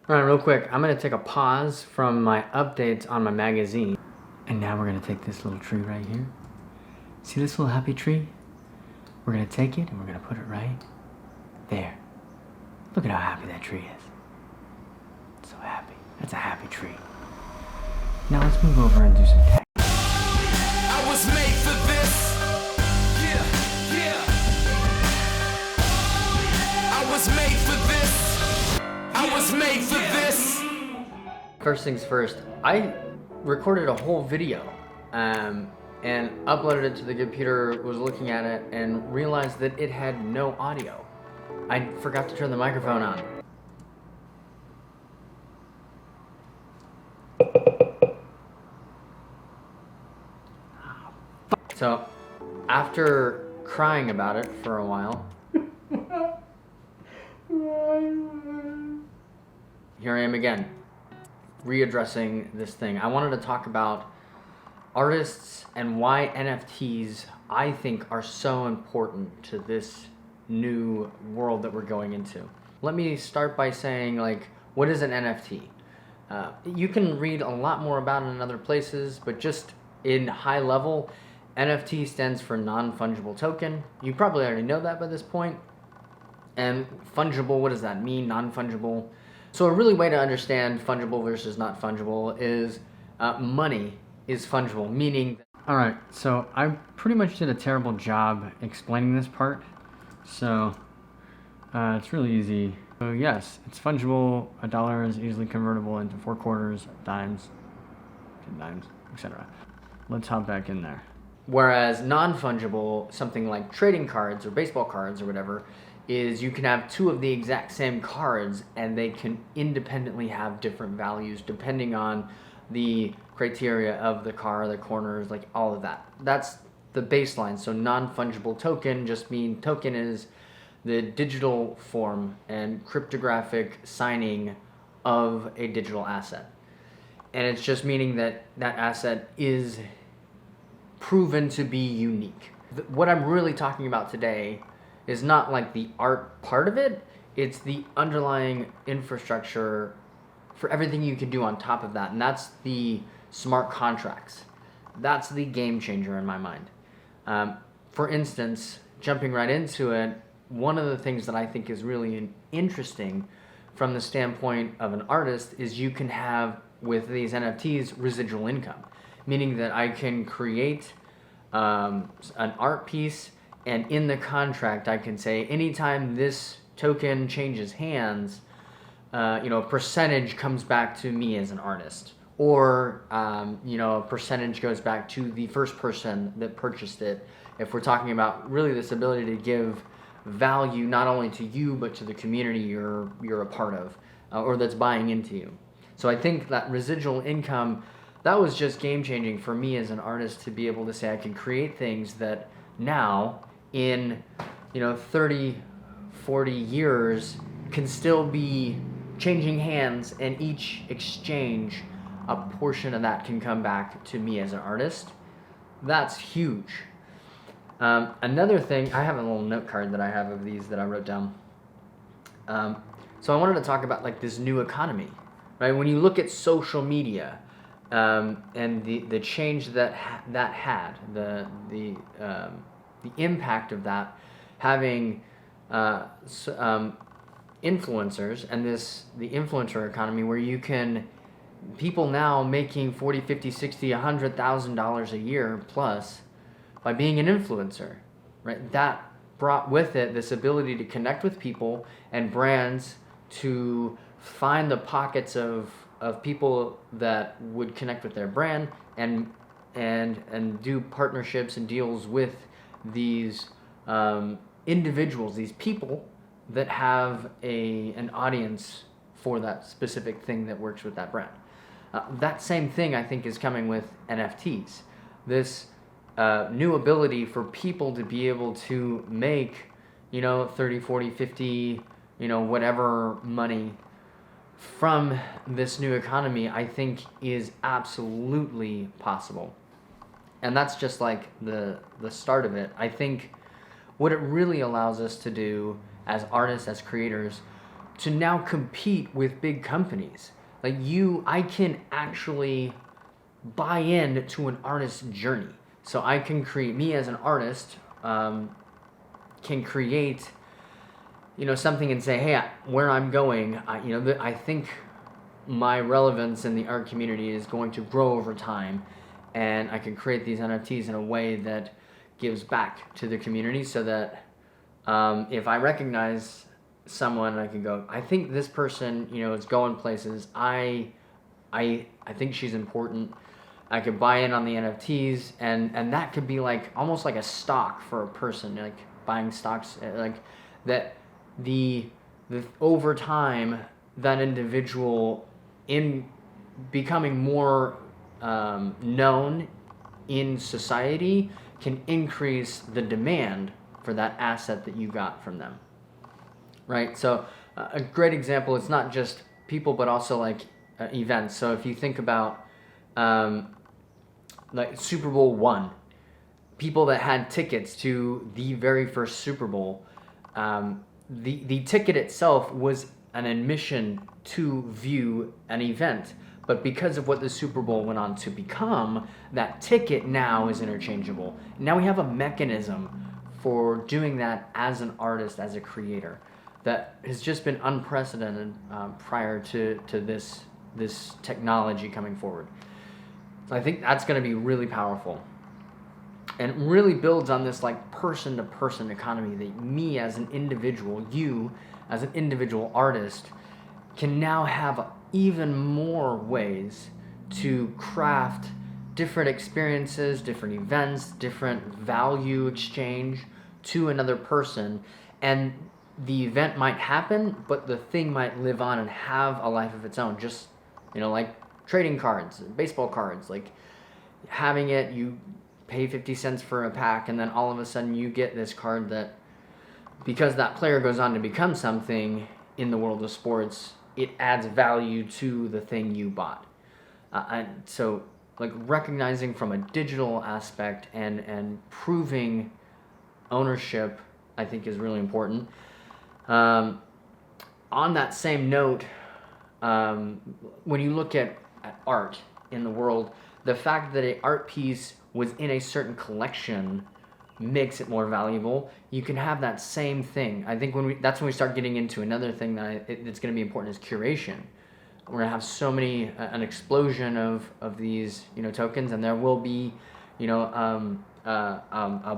All right, real quick, I'm gonna take a pause from my updates on my magazine. And now we're gonna take this little tree right here. See this little happy tree? We're gonna take it and we're gonna put it right there. Look at how happy that tree is. So happy. That's a happy tree. Now let's move over and do some text. I was made for this. I was made for this. I was made for this. First things first, I recorded a whole video and uploaded it to the computer, was looking at it, and realized that it had no audio. I forgot to turn the microphone on. So, after crying about it for a while, here I am again, readdressing this thing. I wanted to talk about artists and why NFTs, I think, are so important to this new world that we're going into. Let me start by saying, what is an NFT? You can read a lot more about it in other places, but just in high level, NFT stands for non-fungible token. You probably already know that by this point. And fungible, what does that mean, non-fungible? So a really way to understand fungible versus not fungible is money is fungible, meaning... All right, so I pretty much did a terrible job explaining this part. So it's really easy. So yes, it's fungible. A dollar is easily convertible into 4 quarters, dimes, 10 dimes, etc. Let's hop back in there. Whereas non-fungible, something like trading cards or baseball cards or whatever, is you can have 2 of the exact same cards and they can independently have different values depending on the criteria of the car, the corners, like all of that. That's the baseline. So non-fungible token just means token is the digital form and cryptographic signing of a digital asset. And it's just meaning that that asset is proven to be unique. What I'm really talking about today is not like the art part of it, it's the underlying infrastructure for everything you can do on top of that, and that's the smart contracts. That's the game changer in my mind. For instance, jumping right into it, one of the things that I think is really interesting from the standpoint of an artist is you can have, with these NFTs, residual income, meaning that I can create an art piece, and in the contract I can say anytime this token changes hands, a percentage comes back to me as an artist, or a percentage goes back to the first person that purchased it. If we're talking about really this ability to give value not only to you but to the community you're a part of, or that's buying into you. So I think that residual income, that was just game changing for me as an artist, to be able to say I can create things that now in 30, 40 years can still be changing hands, and each exchange, a portion of that can come back to me as an artist. That's huge. Another thing, I have a little note card that I have of these that I wrote down. So I wanted to talk about this new economy, right? When you look at social media and the change that had, the impact of that having influencers, and the influencer economy, where you can, people now making $40, $50, $60, $100,000 a year plus by being an influencer, right? That brought with it this ability to connect with people and brands to find the pockets of people that would connect with their brand and do partnerships and deals with these individuals, these people that have an audience for that specific thing that works with that brand. That same thing, I think, is coming with NFTs. This new ability for people to be able to make 30, 40, 50, whatever money from this new economy, I think is absolutely possible. And that's just like the start of it. I think what it really allows us to do as artists, as creators, to now compete with big companies. Like I can actually buy in to an artist's journey. So I can create, me as an artist, can create, something and say, hey, where I'm going, I think my relevance in the art community is going to grow over time, and I can create these NFTs in a way that gives back to the community, so that if I recognize someone, I can go, I think this person, is going places. I think she's important. I could buy in on the NFTs, and that could be like almost like a stock for a person, like buying stocks, like that. The over time, that individual, in becoming more known in society, can increase the demand for that asset that you got from them, right? So a great example, it's not just people, but also like events. So if you think about like Super Bowl I, people that had tickets to the very first Super Bowl, the ticket itself was an admission to view an event. But because of what the Super Bowl went on to become, that ticket now is interchangeable. Now we have a mechanism for doing that as an artist, as a creator, that has just been unprecedented prior to this technology coming forward. So I think that's going to be really powerful. And it really builds on this like person-to-person economy that me as an individual, you as an individual artist, can now have even more ways to craft different experiences, different events, different value exchange to another person. And the event might happen, but the thing might live on and have a life of its own. Just, like trading cards, baseball cards, like having it, you pay 50 cents for a pack, and then all of a sudden you get this card that, because that player goes on to become something in the world of sports, it adds value to the thing you bought. And so, like, recognizing from a digital aspect and proving ownership, I think, is really important. On that same note, when you look at art in the world, the fact that an art piece was in a certain collection makes it more valuable. You can have that same thing. I think that's when we start getting into another thing that's going to be important, is curation. We're going to have so many, an explosion of these, tokens, and there will be, a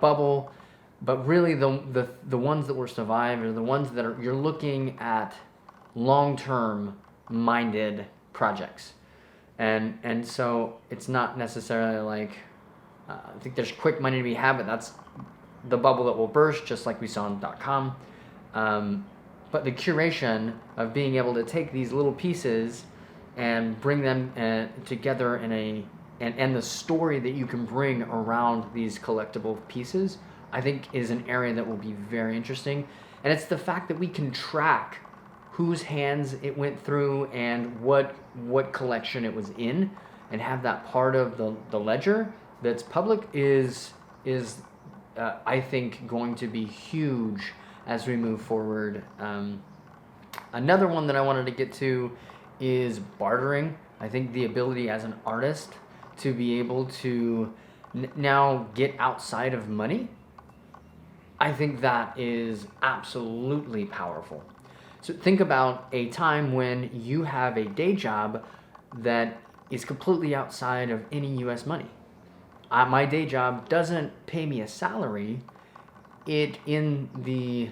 bubble. But really, the ones that will survive are the ones that you're looking at long-term minded projects. And so it's not necessarily like, I think there's quick money to be had, but that's the bubble that will burst, just like we saw in .com. But the curation of being able to take these little pieces and bring them together and the story that you can bring around these collectible pieces, I think is an area that will be very interesting. And it's the fact that we can track whose hands it went through and what collection it was in, and have that part of the ledger that's public is I think going to be huge as we move forward. Another one that I wanted to get to is bartering. I think the ability as an artist to be able to now get outside of money, I think that is absolutely powerful. So think about a time when you have a day job that is completely outside of any U.S. money. My day job doesn't pay me a salary. It in the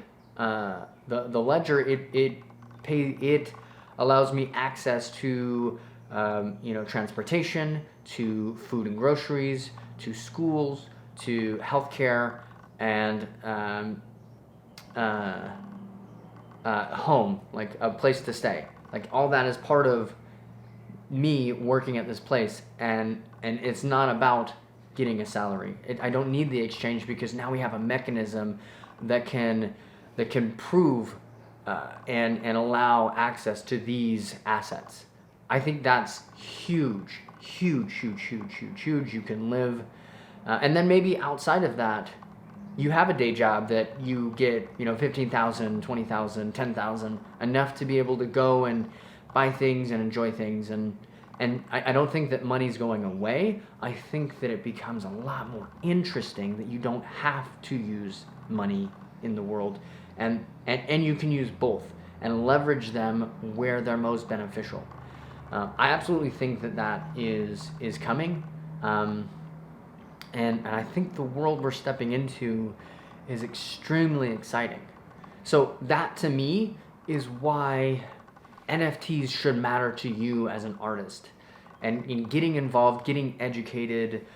ledger, it allows me access to transportation, to food and groceries, to schools, to healthcare, and home, like a place to stay. Like all that is part of me working at this place, and it's not about getting a salary. I don't need the exchange, because now we have a mechanism that can prove and allow access to these assets. I think that's huge. You can live, and then maybe outside of that, you have a day job that you get, 15,000, 20,000, 10,000, enough to be able to go and buy things and enjoy things. And I don't think that money's going away. I think that it becomes a lot more interesting that you don't have to use money in the world, and you can use both and leverage them where they're most beneficial. I absolutely think that is coming. And I think the world we're stepping into is extremely exciting. So that, to me, is why NFTs should matter to you as an artist. And in getting involved, getting educated,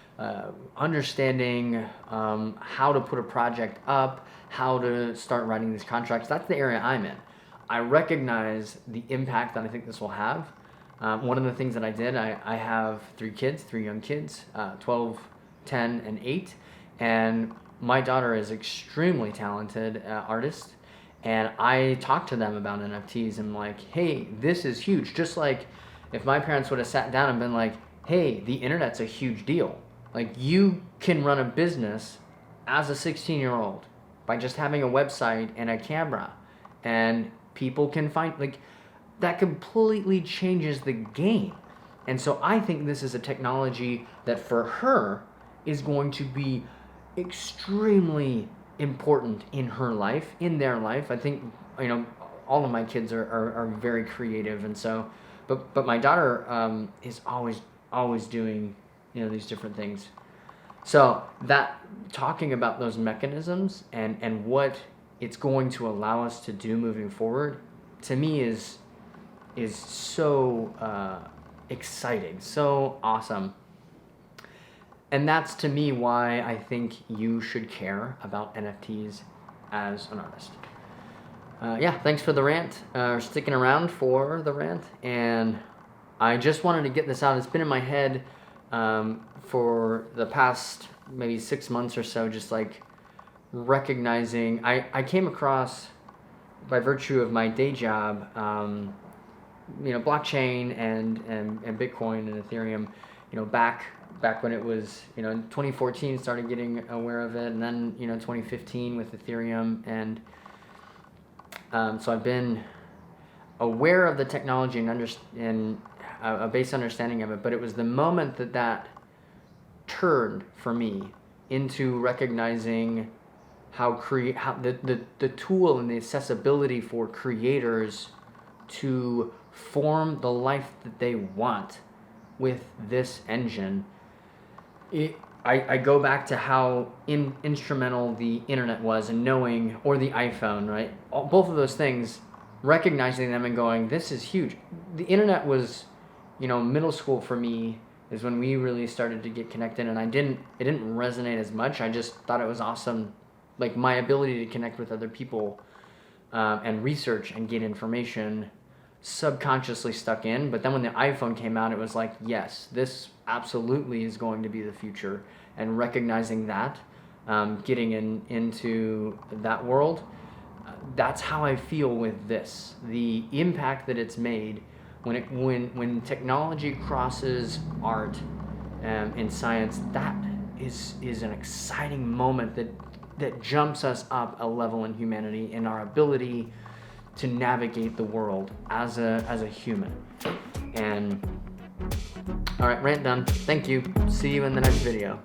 understanding how to put a project up, how to start writing these contracts, that's the area I'm in. I recognize the impact that I think this will have. One of the things that I did, I have 3 young kids, 12, 10, and 8, and my daughter is extremely talented artist, and I talk to them about NFTs and like, hey, this is huge. Just like if my parents would have sat down and been like, hey, the internet's a huge deal. Like, you can run a business as a 16-year-old by just having a website and a camera, and people can find, like, that completely changes the game. And so I think this is a technology that for her is going to be extremely important in her life, in their life. I think, all of my kids are very creative, and so, but my daughter is always doing, these different things. So that, talking about those mechanisms and what it's going to allow us to do moving forward, to me is so exciting, so awesome. And that's, to me, why I think you should care about NFTs as an artist. Thanks for the rant, sticking around for the rant. And I just wanted to get this out. It's been in my head for the past maybe 6 months or so, just like recognizing. I came across, by virtue of my day job, blockchain and Bitcoin and Ethereum, back when it was, in 2014, started getting aware of it, and then, 2015 with Ethereum, and so I've been aware of the technology and a base understanding of it, but it was the moment that turned for me into recognizing how the tool and the accessibility for creators to form the life that they want with this engine. I go back to how instrumental the internet was, and knowing, or the iPhone, right? Both of those things, recognizing them and going, this is huge. The internet was, middle school for me is when we really started to get connected, and it didn't resonate as much. I just thought it was awesome, like my ability to connect with other people and research and get information subconsciously stuck in. But then when the iPhone came out, it was like, yes, this absolutely is going to be the future, and recognizing that, getting into that world, that's how I feel with this. The impact that it's made when technology crosses art and science, that is an exciting moment that jumps us up a level in humanity, in our ability to navigate the world as a human. And all right, rant done. Thank you. See you in the next video.